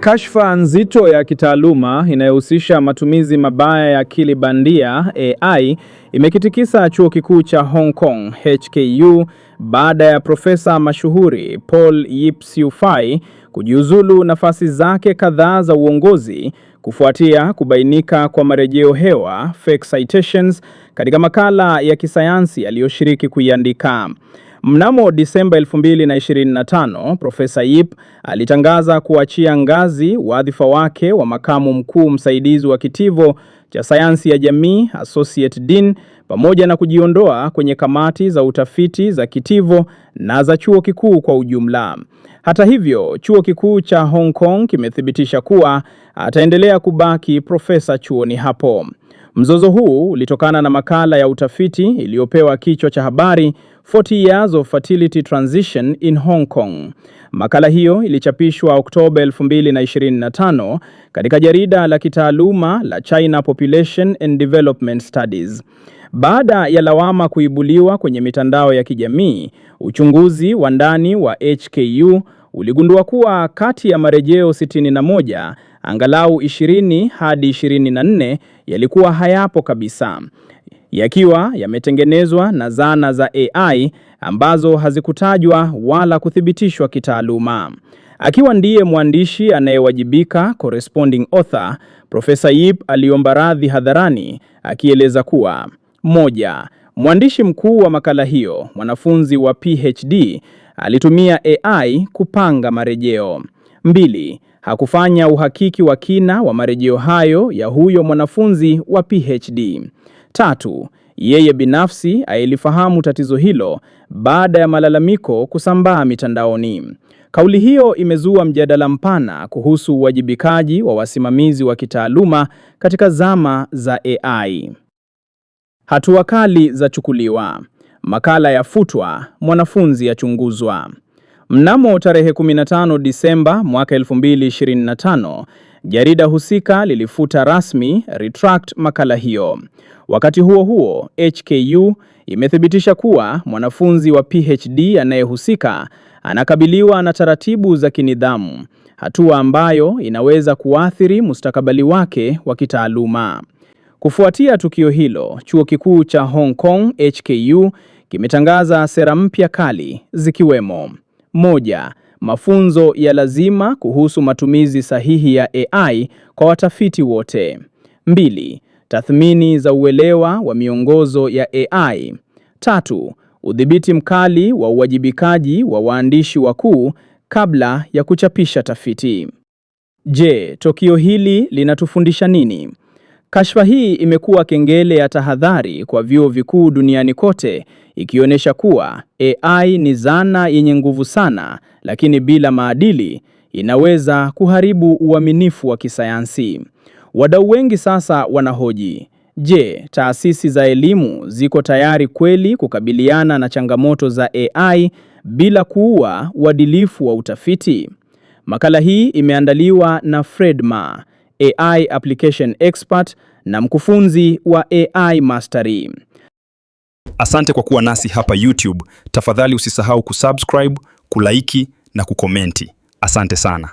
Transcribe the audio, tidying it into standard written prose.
Kashfa nzito ya kitaaluma inayohusisha matumizi mabaya ya akili bandia AI imekitikisa chuo kikuu cha Hong Kong HKU baada ya profesa mashuhuri Paul Yip Siu Fai kujiuzulu nafasi zake kadhaa za uongozi kufuatia kubainika kwa marejeo hewa fake citations katika makala ya kisayansi aliyoshiriki kuiandika. Mnamo Disemba 2025, Profesa Yip alitangaza kuachia ngazi wadhifa wake wa makamu mkuu msaidizi wa kitivo cha sayansi ya jamii Associate Dean pamoja na kujiondoa kwenye kamati za utafiti za kitivo na za chuo kikuu kwa ujumla. Hata hivyo, chuo kikuu cha Hong Kong kimethibitisha kuwa ataendelea kubaki profesa chuoni hapo. Mzozo huu ulitokana na makala ya utafiti iliyopewa kichwa cha habari 40 Years of Fertility Transition in Hong Kong. Makala hiyo ilichapishwa Oktoba 2025 katika jarida la kitaaluma la China Population and Development Studies. Baada ya lawama kuibuliwa kwenye mitandao ya kijamii, uchunguzi wa ndani wa HKU uligundua kuwa kati ya marejeo 61, angalau 20 hadi 24 yalikuwa hayapo kabisa, yakiwa yametengenezwa na zana za AI ambazo hazikutajwa wala kuthibitishwa kitaaluma. Akiwa ndiye mwandishi anayewajibika, corresponding author, Profesa Yip aliomba radhi hadharani akieleza kuwa: 1. Mwandishi mkuu wa makala hiyo, mwanafunzi wa PhD, alitumia AI kupanga marejeo. 2. Hakufanya uhakiki wa kina wa marejeo hayo ya huyo mwanafunzi wa PhD. 3. Yeye binafsi alifahamu tatizo hilo baada ya malalamiko kusambaa mitandaoni. Kauli hiyo imezua mjadala mpana kuhusu uwajibikaji wa wasimamizi wa kitaaluma katika zama za AI. Hatua kali za chukuliwa. Makala yafutwa, mwanafunzi achunguzwa. Mnamo tarehe 15 Disemba mwaka 2025, jarida husika lilifuta rasmi retract makala hiyo. Wakati huo huo, HKU imethibitisha kuwa mwanafunzi wa PhD anayehusika anakabiliwa na taratibu za kinidhamu, hatua ambayo inaweza kuathiri mustakabali wake wa kitaaluma. Kufuatia tukio hilo, chuo kikuu cha Hong Kong HKU kimetangaza sera mpya kali zikiwemo: 1. Mafunzo ya lazima kuhusu matumizi sahihi ya AI kwa watafiti wote. 2. Tathmini za uelewa wa miongozo ya AI. 3. Udhibiti mkali wa uwajibikaji wa waandishi wakuu kabla ya kuchapisha tafiti. Je, tukio hili linatufundisha nini? Kashfa hii imekuwa kengele ya tahadhari kwa vyuo vikuu duniani kote, ikionyesha kuwa AI ni zana yenye nguvu sana, lakini bila maadili inaweza kuharibu uaminifu wa kisayansi. Wadau wengi sasa wanahoji: je, taasisi za elimu ziko tayari kweli kukabiliana na changamoto za AI bila kuua uadilifu wa utafiti? Makala hii imeandaliwa na Fred Ma, AI application expert na mkufunzi wa AI Mastery. Asante kwa kuwa nasi hapa YouTube. Tafadhali usisahau kusubscribe, kulike na kukomenti. Asante sana.